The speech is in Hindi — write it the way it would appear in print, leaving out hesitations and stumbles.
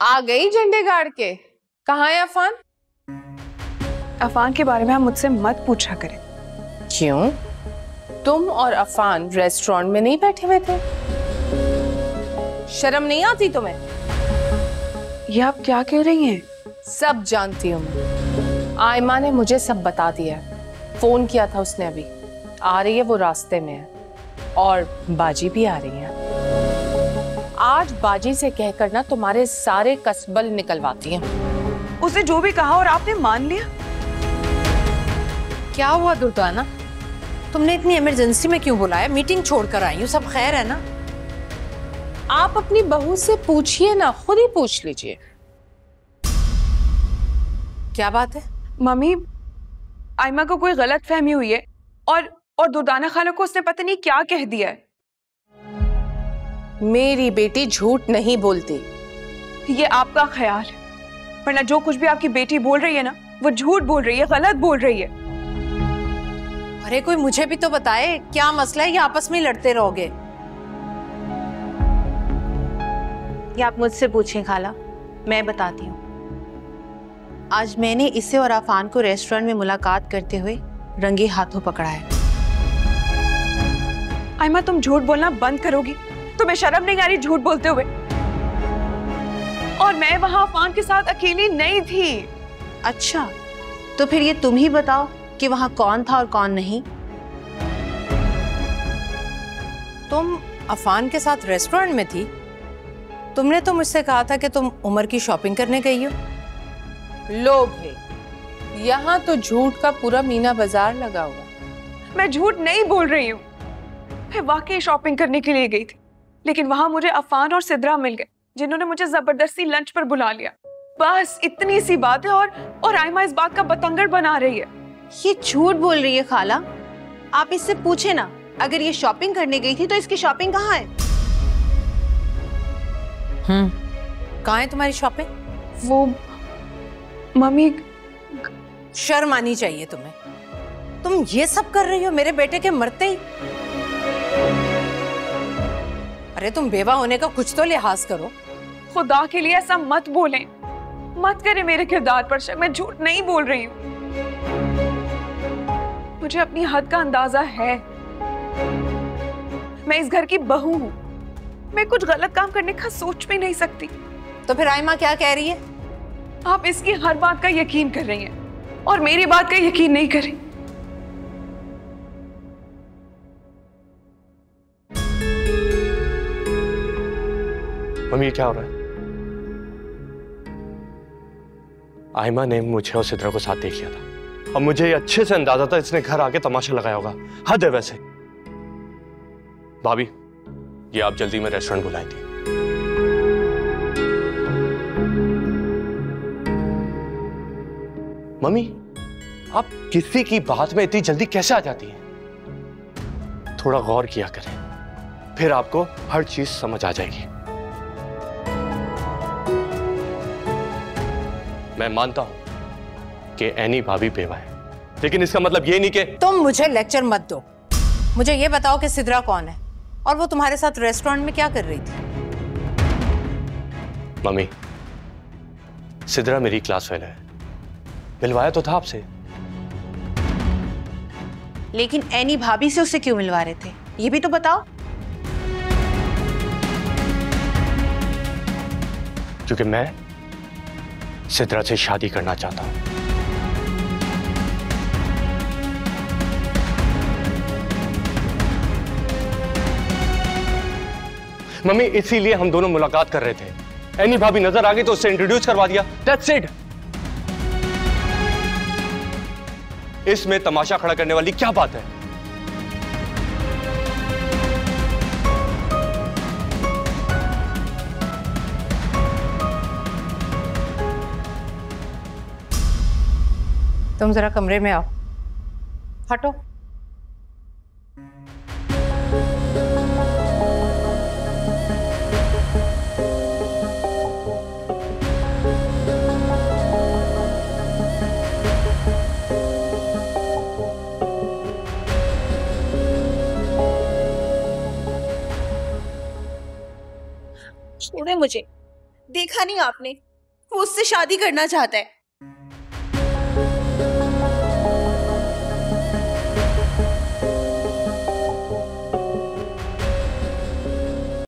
आ गई झंडे गाड़ के। कहाँ है अफान? अफान के बारे में आप मुझसे मत पूछा करें। क्यों? तुम और अफान रेस्टोरेंट में नहीं बैठे हुए थे? शर्म नहीं आती तुम्हें? ये आप क्या कह रही हैं? सब जानती हूँ मैं। आयमा ने मुझे सब बता दिया। फोन किया था उसने अभी। आ रही है, वो रास्ते में है। और बाजी भी आ रही है। आज बाजी से कहकर ना तुम्हारे सारे कसबल निकलवाती हैं। उसने जो भी कहा और आपने मान लिया? क्या हुआ दुर्दाना? तुमने इतनी इमरजेंसी में क्यों बुलाया? मीटिंग छोड़कर आई हूँ, सब खैर है ना? आप अपनी बहू से पूछिए ना, खुद ही पूछ लीजिए। क्या बात है? मम्मी, आयमा को कोई गलत फहमी हुई है और दुर्दाना खाला को उसने पता नहीं क्या कह दिया है। मेरी बेटी झूठ नहीं बोलती। ये आपका ख्याल है, वरना जो कुछ भी आपकी बेटी बोल रही है ना, वो झूठ बोल रही है, गलत बोल रही है। अरे कोई मुझे भी तो बताए, क्या मसला है? ये आपस में लड़ते रहोगे? ये आप मुझसे पूछें खाला, मैं बताती हूँ। आज मैंने इसे और अफान को रेस्टोरेंट में मुलाकात करते हुए रंगे हाथों पकड़ा है। आयमा, तुम झूठ बोलना बंद करोगी? तुम्हें शर्म नहीं आ रही झूठ बोलते हुए? और मैं वहां अफान के साथ अकेली नहीं थी। अच्छा, तो फिर ये तुम ही बताओ कि वहां कौन था और कौन नहीं। तुम अफान के साथ रेस्टोरेंट में थी? तुमने तो मुझसे कहा था कि तुम उमर की शॉपिंग करने गई हो। लोग है, यहाँ तो झूठ का पूरा मीना बाजार लगा हुआ। मैं झूठ नहीं बोल रही हूँ, मैं वाकई शॉपिंग करने के लिए गई थी, लेकिन वहां मुझे अफान और सिद्रा मिल गए, जिन्होंने मुझे जबरदस्ती लंच पर बुला लिया। बस इतनी सी बात है और आयमा इस बात का बतंगड़ बना रही है। ये झूठ बोल रही है खाला। आप इससे पूछे ना, अगर ये शॉपिंग करने गई थी तो इसकी शॉपिंग कहाँ है? कहाँ है तुम्हारी शॉपिंग? वो मम्मी, शर्म आनी चाहिए तुम्हें। तुम ये सब कर रही हो मेरे बेटे के मरते ही। अरे तुम बेवा होने का कुछ तो लिहाज करो। खुदा के लिए ऐसा मत बोलें, मत करें मेरे किरदार पर शक। मैं झूठ नहीं बोल रही हूँ, मुझे अपनी हद का अंदाजा है। मैं इस घर की बहू हूँ, मैं कुछ गलत काम करने का सोच भी नहीं सकती। तो फिर आयमा क्या कह रही है? आप इसकी हर बात का यकीन कर रही हैं और मेरी बात का यकीन नहीं कर रही। मम्मी, क्या हो रहा है? आयमा ने मुझे और सिद्रा को साथ देख लिया था। अब मुझे ये अच्छे से अंदाजा था इसने घर आके तमाशा लगाया होगा। हद है वैसे। भाभी, ये आप जल्दी में रेस्टोरेंट बुलाई थी। मम्मी, आप किसी की बात में इतनी जल्दी कैसे आ जाती हैं? थोड़ा गौर किया करें, फिर आपको हर चीज समझ आ जाएगी। मैं मानता हूं कि एनी भाभी बेवा है, लेकिन इसका मतलब ये नहीं कि तुम मुझे लेक्चर मत दो। मुझे ये बताओ कि सिद्रा कौन है और वो तुम्हारे साथ रेस्टोरेंट में क्या कर रही थी? मम्मी, सिद्रा मेरी क्लास फेल है, मिलवाया तो था आपसे। लेकिन एनी भाभी से उसे क्यों मिलवा रहे थे, ये भी तो बताओ। क्योंकि मैं सिद्रा से शादी करना चाहता हूं। मम्मी, इसीलिए हम दोनों मुलाकात कर रहे थे। एनी भाभी नजर आ गई तो उससे इंट्रोड्यूस करवा दिया। That's it. इसमें तमाशा खड़ा करने वाली क्या बात है? तुम जरा कमरे में आओ। हटो। छोड़े मुझे, देखा नहीं आपने, वो उससे शादी करना चाहता है।